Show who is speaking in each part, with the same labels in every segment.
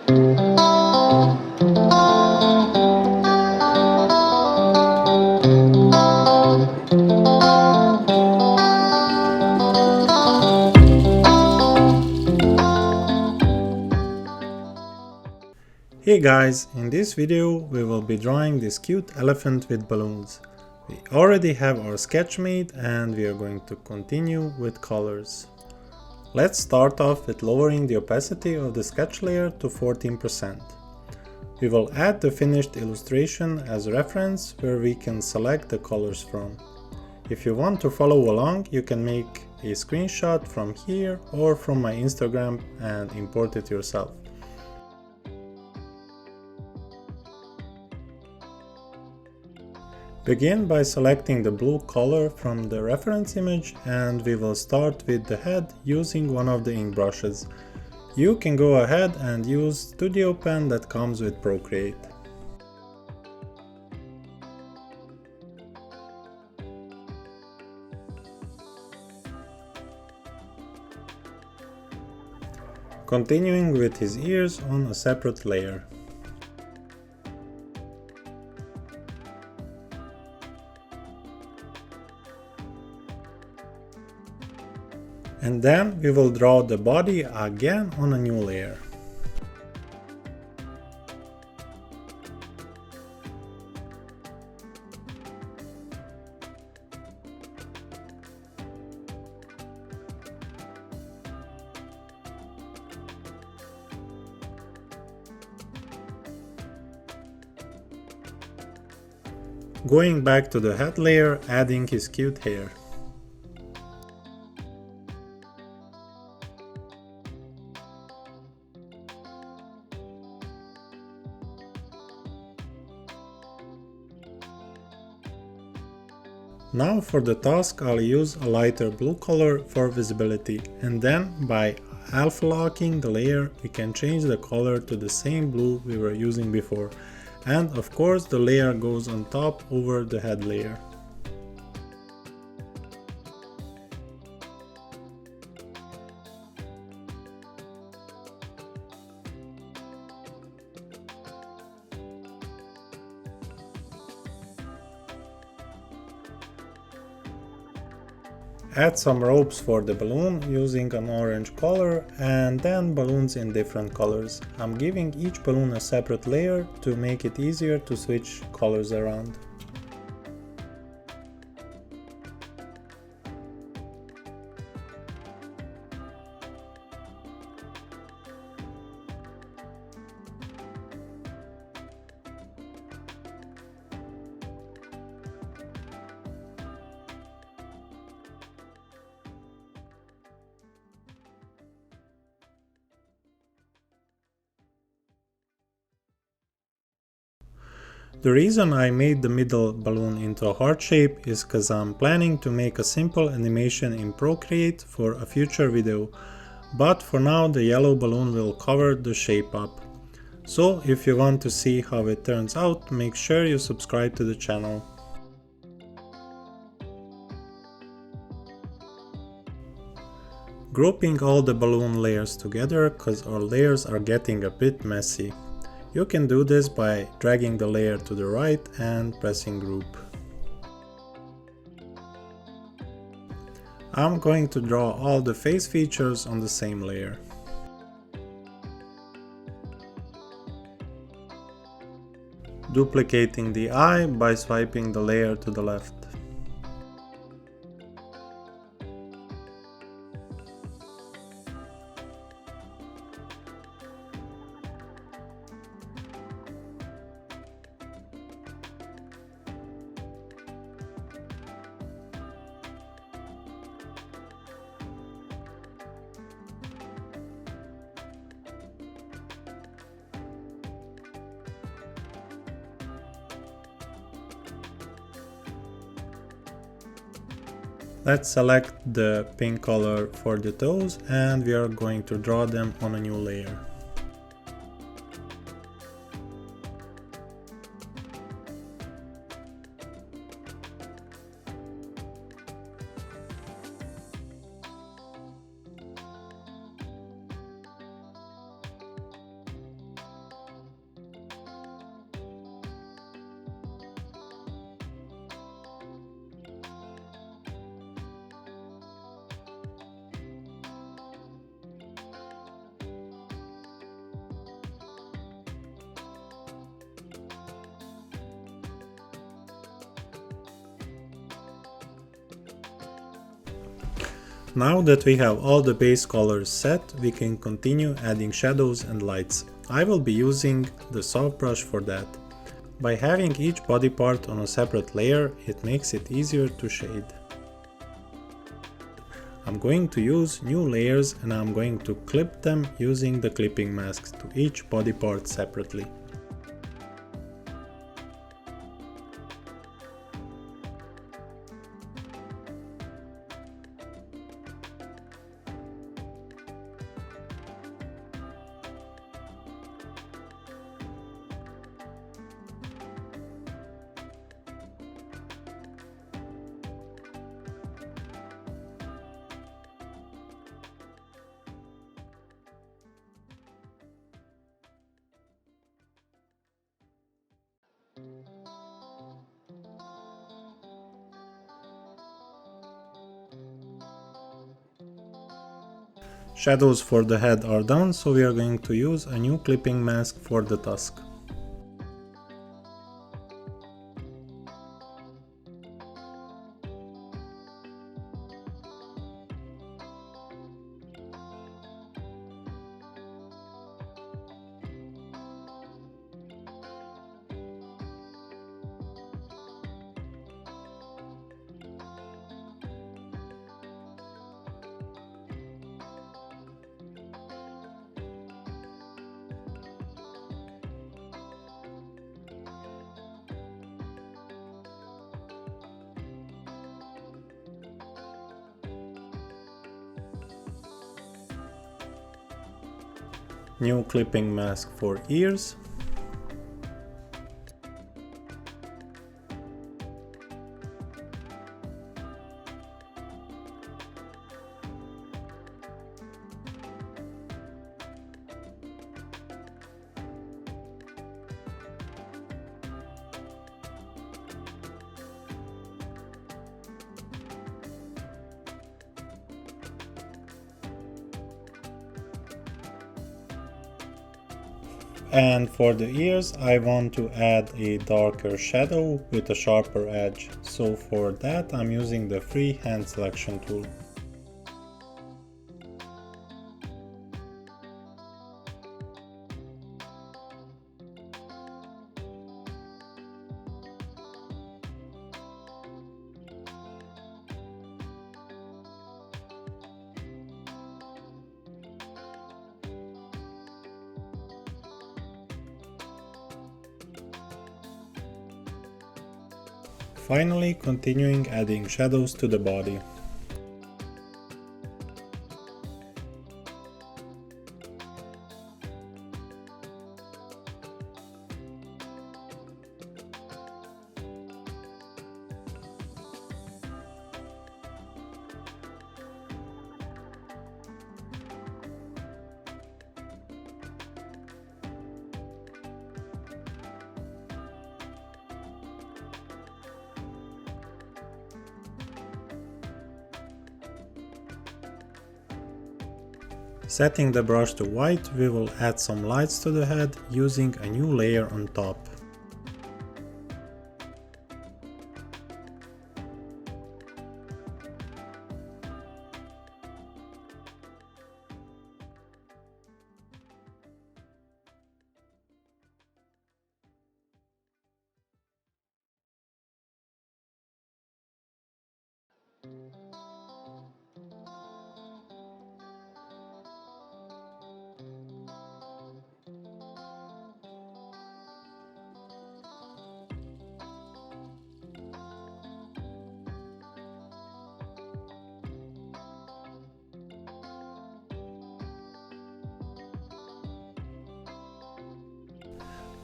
Speaker 1: Hey guys, in this video we will be drawing this cute elephant with balloons. We already have our sketch made and we are going to continue with colors. Let's start off with lowering the opacity of the sketch layer to 14%. We will add the finished illustration as reference where we can select the colors from. If you want to follow along, you can make a screenshot from here or from my Instagram and import it yourself. Begin by selecting the blue color from the reference image and we will start with the head using one of the ink brushes. You can go ahead and use Studio Pen that comes with Procreate. Continuing with his ears on a separate layer. And then we will draw the body again on a new layer. Going back to the head layer, adding his cute hair. Now for the task I'll use a lighter blue color for visibility, and then by alpha locking the layer we can change the color to the same blue we were using before, and of course the layer goes on top over the head layer. Add some ropes for the balloon using an orange color and then balloons in different colors. I'm giving each balloon a separate layer to make it easier to switch colors around. The reason I made the middle balloon into a heart shape is because I'm planning to make a simple animation in Procreate for a future video, but for now the yellow balloon will cover the shape up. So if you want to see how it turns out, make sure you subscribe to the channel. Grouping all the balloon layers together because our layers are getting a bit messy. You can do this by dragging the layer to the right and pressing group. I'm going to draw all the face features on the same layer. Duplicating the eye by swiping the layer to the left. Let's select the pink color for the toes and we are going to draw them on a new layer. Now that we have all the base colors set, we can continue adding shadows and lights. I will be using the soft brush for that. By having each body part on a separate layer, it makes it easier to shade. I'm going to use new layers and I'm going to clip them using the clipping masks to each body part separately. Shadows for the head are done, so we are going to use a new clipping mask for the tusk. New clipping mask for ears. And for the ears, I want to add a darker shadow with a sharper edge. So for that, I'm using the free hand selection tool. Finally, continuing adding shadows to the body. Setting the brush to white, we will add some lights to the head using a new layer on top.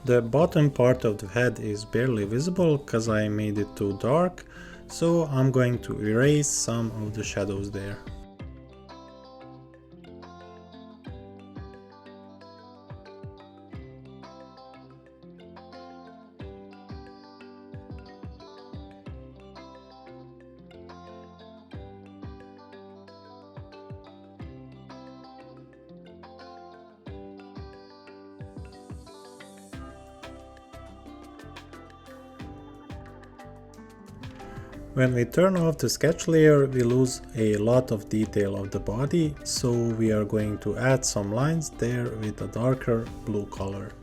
Speaker 1: The bottom part of the head is barely visible because I made it too dark, so I'm going to erase some of the shadows there. When we turn off the sketch layer, we lose a lot of detail of the body, so we are going to add some lines there with a darker blue color.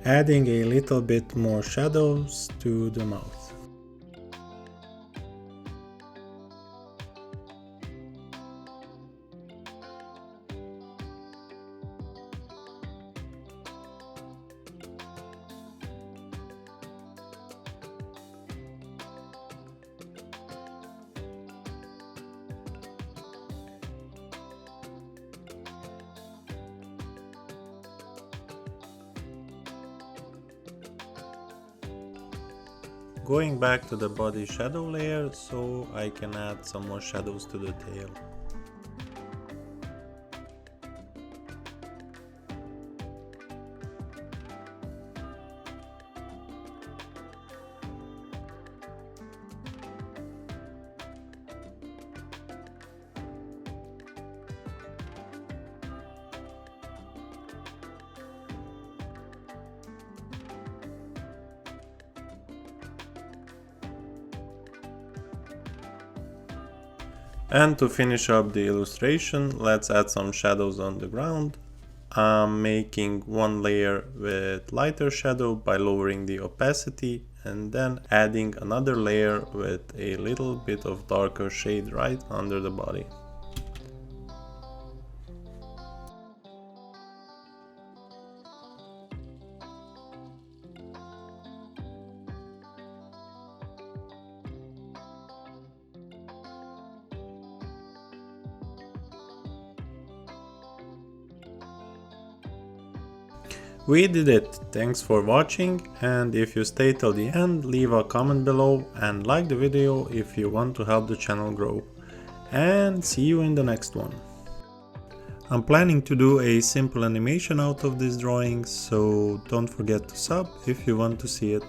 Speaker 1: Adding a little bit more shadows to the mouth. Going back to the body shadow layer so I can add some more shadows to the tail. And to finish up the illustration, let's add some shadows on the ground. I'm making one layer with lighter shadow by lowering the opacity and then adding another layer with a little bit of darker shade right under the body. We did it! Thanks for watching, and if you stay till the end, leave a comment below and like the video if you want to help the channel grow. And see you in the next one. I'm planning to do a simple animation out of this drawing, so don't forget to sub if you want to see it.